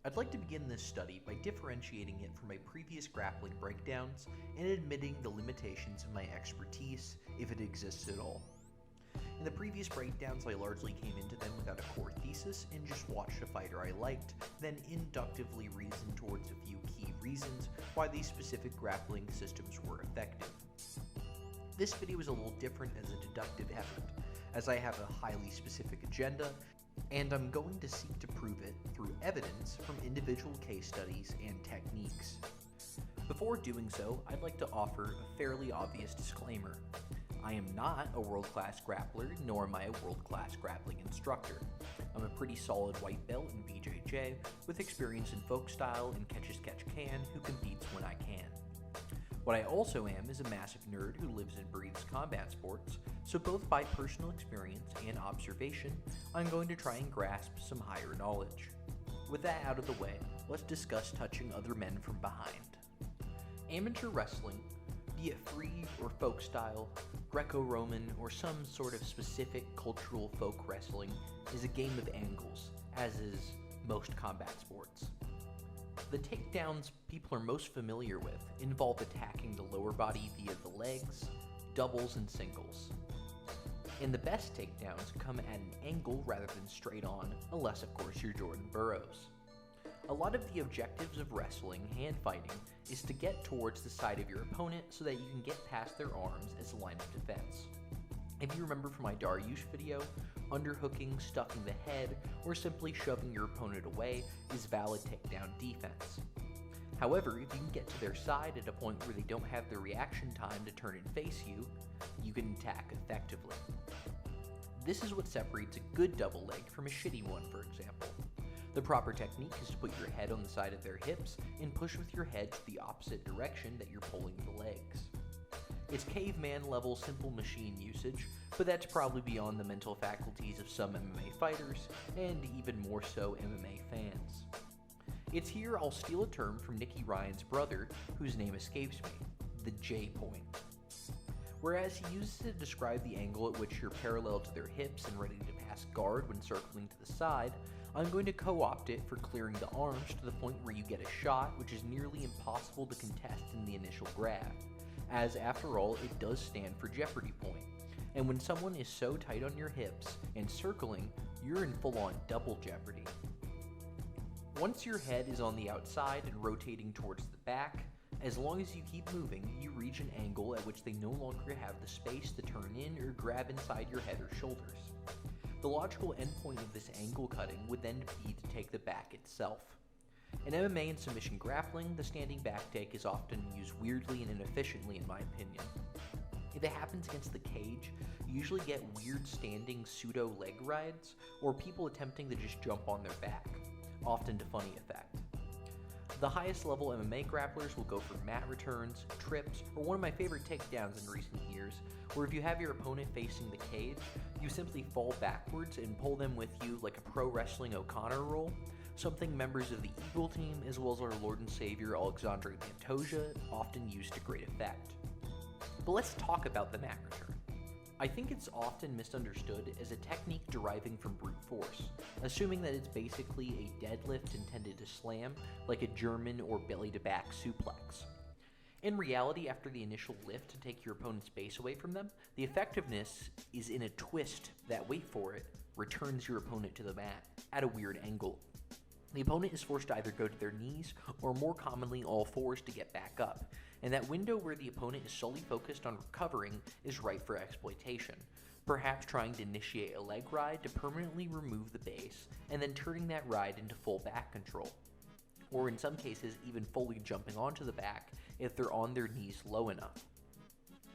I'd like to begin this study by differentiating it from my previous grappling breakdowns and admitting the limitations of my expertise, if it exists at all. In the previous breakdowns, I largely came into them without a core thesis and just watched a fighter I liked, then inductively reasoned towards a few key reasons why these specific grappling systems were effective. This video is a little different as a deductive effort, as I have a highly specific agenda, and I'm going to seek to prove it through evidence from individual case studies and techniques. Before doing so, I'd like to offer a fairly obvious disclaimer. I am not a world-class grappler, nor am I a world-class grappling instructor. I'm a pretty solid white belt in BJJ, with experience in folk style and catch-as-catch-can who competes when I can. What I also am is a massive nerd who lives and breathes combat sports, so both by personal experience and observation, I'm going to try and grasp some higher knowledge. With that out of the way, let's discuss touching other men from behind. Amateur wrestling, be it free or folk style, Greco-Roman, or some sort of specific cultural folk wrestling, is a game of angles, as is most combat sports. The takedowns people are most familiar with involve attacking the lower body via the legs, doubles, and singles. And the best takedowns come at an angle rather than straight on, unless of course you're Jordan Burroughs. A lot of the objectives of wrestling and fighting is to get towards the side of your opponent so that you can get past their arms as a line of defense. If you remember from my Dariush video, underhooking, stuffing the head, or simply shoving your opponent away is valid takedown defense. However, if you can get to their side at a point where they don't have the reaction time to turn and face you, you can attack effectively. This is what separates a good double leg from a shitty one, for example. The proper technique is to put your head on the side of their hips and push with your head to the opposite direction that you're pulling the legs. It's caveman level simple machine usage, but that's probably beyond the mental faculties of some MMA fighters, and even more so MMA fans. It's here I'll steal a term from Nicky Ryan's brother, whose name escapes me, the J point. Whereas he uses it to describe the angle at which you're parallel to their hips and ready to pass guard when circling to the side, I'm going to co-opt it for clearing the arms to the point where you get a shot which is nearly impossible to contest in the initial grab, as after all it does stand for jeopardy point, and when someone is so tight on your hips and circling, you're in full-on double jeopardy. Once your head is on the outside and rotating towards the back, as long as you keep moving, you reach an angle at which they no longer have the space to turn in or grab inside your head or shoulders. The logical endpoint of this angle cutting would then be to take the back itself. In MMA and submission grappling, the standing back take is often used weirdly and inefficiently in my opinion. If it happens against the cage, you usually get weird standing pseudo leg rides, or people attempting to just jump on their back, often to funny effect. The highest level MMA grapplers will go for mat returns, trips, or one of my favorite takedowns in recent years, where if you have your opponent facing the cage, you simply fall backwards and pull them with you like a pro wrestling O'Connor roll, something members of the Eagle team as well as our Lord and Savior Alexandre Pantoja often use to great effect. But let's talk about the mat return. I think it's often misunderstood as a technique deriving from brute force, assuming that it's basically a deadlift intended to slam, like a German or belly-to-back suplex. In reality, after the initial lift to take your opponent's base away from them, the effectiveness is in a twist that, wait for it, returns your opponent to the mat at a weird angle. The opponent is forced to either go to their knees or more commonly all fours to get back up, and that window where the opponent is solely focused on recovering is ripe for exploitation, perhaps trying to initiate a leg ride to permanently remove the base and then turning that ride into full back control, or in some cases even fully jumping onto the back if they're on their knees low enough.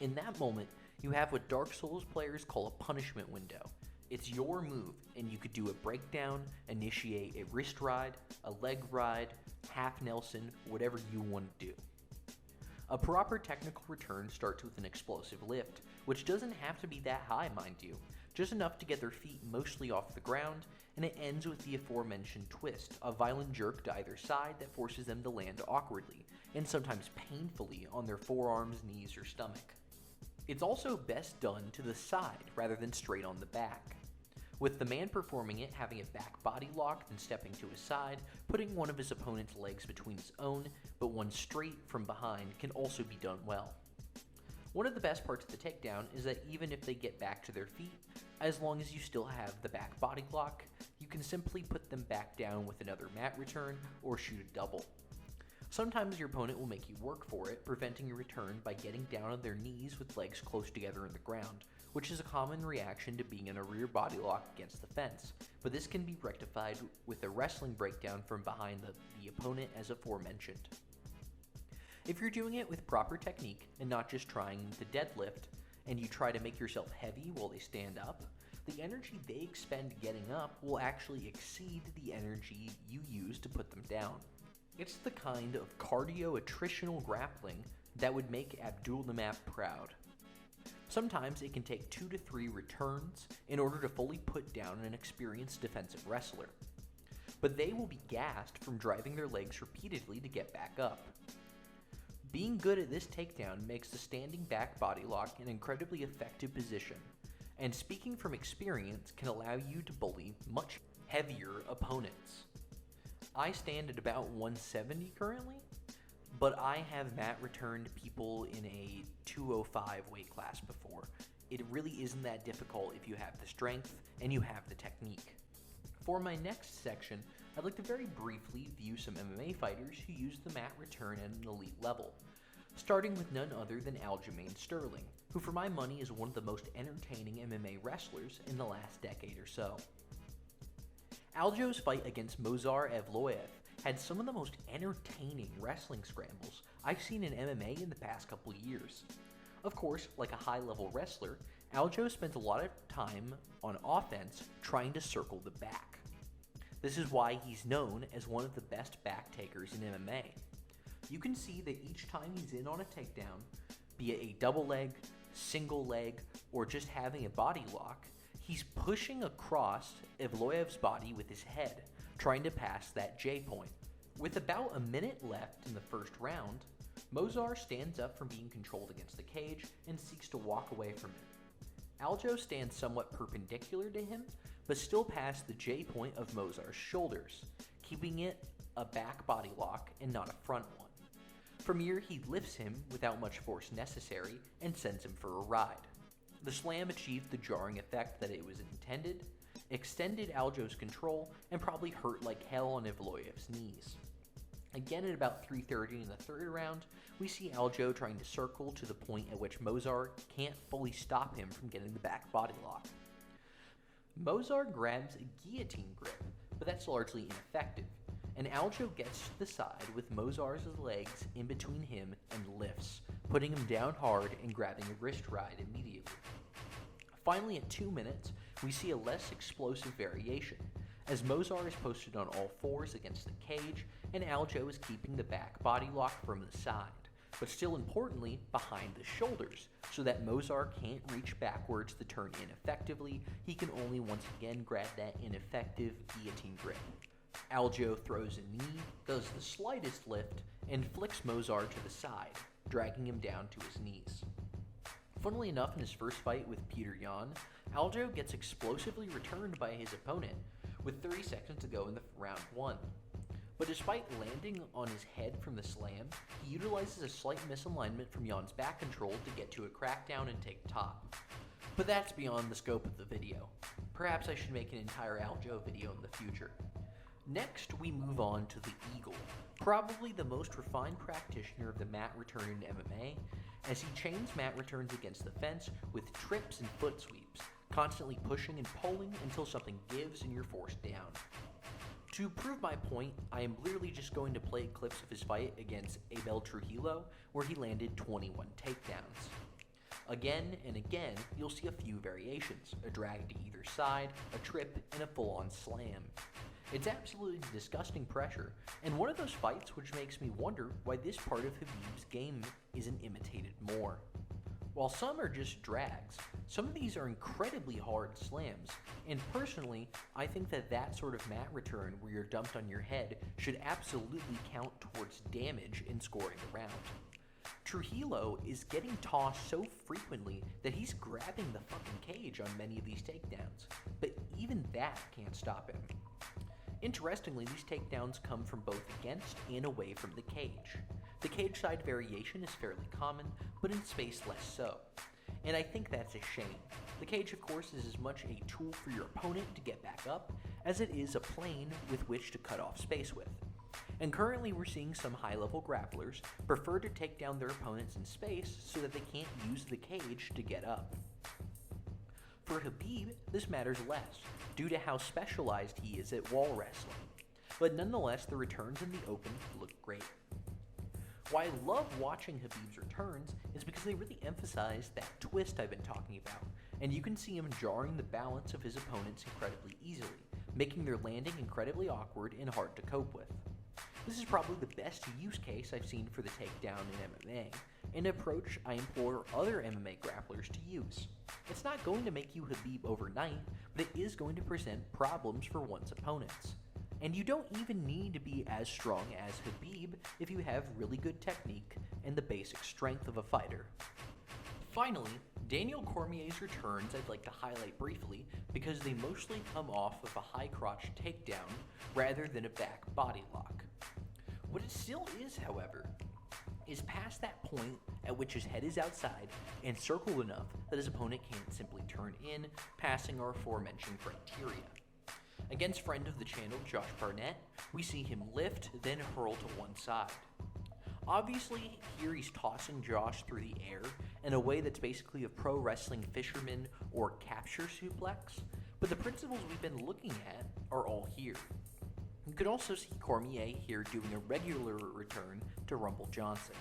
In that moment, you have what Dark Souls players call a punishment window. It's your move, and you could do a breakdown, initiate a wrist ride, a leg ride, half Nelson, whatever you want to do. A proper technical return starts with an explosive lift, which doesn't have to be that high, mind you, just enough to get their feet mostly off the ground, and it ends with the aforementioned twist, a violent jerk to either side that forces them to land awkwardly, and sometimes painfully on their forearms, knees, or stomach. It's also best done to the side rather than straight on the back. with the man performing it having a back body lock, then stepping to his side, putting one of his opponent's legs between his own, but one straight from behind can also be done well. One of the best parts of the takedown is that even if they get back to their feet, as long as you still have the back body lock, you can simply put them back down with another mat return or shoot a double. Sometimes your opponent will make you work for it, preventing your return by getting down on their knees with legs close together in the ground, which is a common reaction to being in a rear body lock against the fence, but this can be rectified with a wrestling breakdown from behind the opponent as aforementioned. If you're doing it with proper technique and not just trying to deadlift, and you try to make yourself heavy while they stand up, the energy they expend getting up will actually exceed the energy you use to put them down. It's the kind of cardio attritional grappling that would make Abdulnamap proud. Sometimes it can take 2 to 3 returns in order to fully put down an experienced defensive wrestler, but they will be gassed from driving their legs repeatedly to get back up. Being good at this takedown makes the standing back body lock an incredibly effective position, and speaking from experience can allow you to bully much heavier opponents. I stand at about 170 currently, but I have mat returned people in a 205 weight class before. It really isn't that difficult if you have the strength and you have the technique. For my next section, I'd like to very briefly view some MMA fighters who use the mat return at an elite level, starting with none other than Aljamain Sterling, who for my money is one of the most entertaining MMA wrestlers in the last decade or so. Aljo's fight against Movsar Evloev had some of the most entertaining wrestling scrambles I've seen in MMA in the past couple years. Of course, like a high-level wrestler, Aljo spent a lot of time on offense trying to circle the back. This is why he's known as one of the best back takers in MMA. You can see that each time he's in on a takedown, be it a double leg, single leg, or just having a body lock, he's pushing across Evloev's body with his head, trying to pass that J point. With about a minute left in the first round, Movsar stands up from being controlled against the cage and seeks to walk away from it. Aljo stands somewhat perpendicular to him, but still past the J point of Movsar's shoulders, keeping it a back body lock and not a front one. From here, he lifts him without much force necessary and sends him for a ride. The slam achieved the jarring effect that it was intended, extended Aljo's control, and probably hurt like hell on Evloev's knees. Again at about 3:30 in the third round, we see Aljo trying to circle to the point at which Movsar can't fully stop him from getting the back body lock. Movsar grabs a guillotine grip, but that's largely ineffective, and Aljo gets to the side with Movsar's legs in between him and lifts, putting him down hard and grabbing a wrist ride immediately. Finally, at 2 minutes, we see a less explosive variation, as Movsar is posted on all fours against the cage, and Aljo is keeping the back body lock from the side, but still importantly, behind the shoulders, so that Movsar can't reach backwards to turn ineffectively. He can only once again grab that ineffective guillotine grip. Aljo throws a knee, does the slightest lift, and flicks Movsar to the side, dragging him down to his knees. Funnily enough, in his first fight with Peter Yan, Aljo gets explosively returned by his opponent, with 30 seconds to go in the round 1. But despite landing on his head from the slam, he utilizes a slight misalignment from Yan's back control to get to a crackdown and take top. But that's beyond the scope of the video. Perhaps I should make an entire Aljo video in the future. Next, we move on to the Eagle, probably the most refined practitioner of the mat return in MMA, as he chains mat returns against the fence with trips and foot sweeps, constantly pushing and pulling until something gives and you're forced down. To prove my point, I am literally just going to play clips of his fight against Abel Trujillo, where he landed 21 takedowns. Again and again, you'll see a few variations, a drag to either side, a trip, and a full-on slam. It's absolutely disgusting pressure, and one of those fights which makes me wonder why this part of Khabib's game isn't imitated more. While some are just drags, some of these are incredibly hard slams, and personally, I think that sort of mat return where you're dumped on your head should absolutely count towards damage in scoring a round. Trujillo is getting tossed so frequently that he's grabbing the fucking cage on many of these takedowns, but even that can't stop him. Interestingly, these takedowns come from both against and away from the cage. The cage side variation is fairly common, but in space less so. And I think that's a shame. The cage, of course, is as much a tool for your opponent to get back up as it is a plane with which to cut off space with. And currently we're seeing some high-level grapplers prefer to take down their opponents in space so that they can't use the cage to get up. For Khabib, this matters less, due to how specialized he is at wall wrestling. But nonetheless, the returns in the open look great. Why I love watching Khabib's returns is because they really emphasize that twist I've been talking about, and you can see him jarring the balance of his opponents incredibly easily, making their landing incredibly awkward and hard to cope with. This is probably the best use case I've seen for the takedown in MMA, an approach I implore other MMA grapplers to use. It's not going to make you Khabib overnight, but it is going to present problems for one's opponents. And you don't even need to be as strong as Khabib if you have really good technique and the basic strength of a fighter. Finally, Daniel Cormier's returns I'd like to highlight briefly because they mostly come off of a high crotch takedown rather than a back body lock. What it still is, however, is past that point at which his head is outside and circled enough that his opponent can't simply turn in, passing our aforementioned criteria. Against friend of the channel Josh Barnett, we see him lift, then hurl to one side. Obviously, here he's tossing Josh through the air in a way that's basically a pro wrestling fisherman or capture suplex, but the principles we've been looking at are all here. You could also see Cormier here doing a regular return to Rumble Johnson.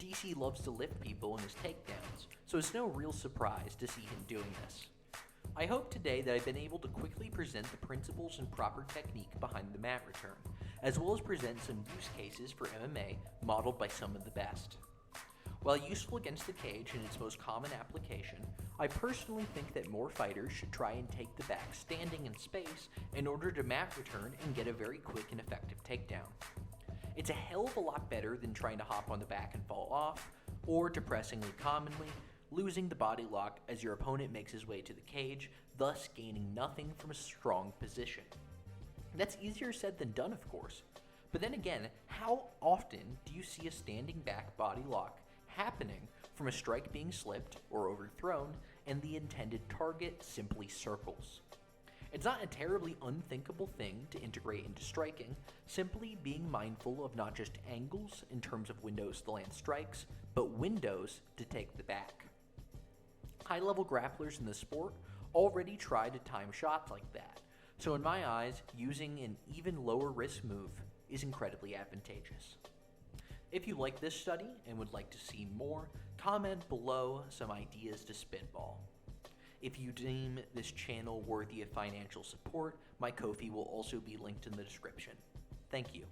DC loves to lift people in his takedowns, so it's no real surprise to see him doing this. I hope today that I've been able to quickly present the principles and proper technique behind the mat return, as well as present some use cases for MMA modeled by some of the best. While useful against the cage in its most common application, I personally think that more fighters should try and take the back standing in space in order to mat return and get a very quick and effective takedown. It's a hell of a lot better than trying to hop on the back and fall off, or depressingly commonly, losing the body lock as your opponent makes his way to the cage, thus gaining nothing from a strong position. That's easier said than done, of course. But then again, how often do you see a standing back body lock happening from a strike being slipped or overthrown and the intended target simply circles? It's not a terribly unthinkable thing to integrate into striking, simply being mindful of not just angles in terms of windows to land strikes, but windows to take the back. High-level grapplers in the sport already try to time shots like that, so in my eyes, using an even lower risk move is incredibly advantageous. If you like this study and would like to see more, comment below some ideas to spitball. If you deem this channel worthy of financial support, my Ko-fi will also be linked in the description. Thank you.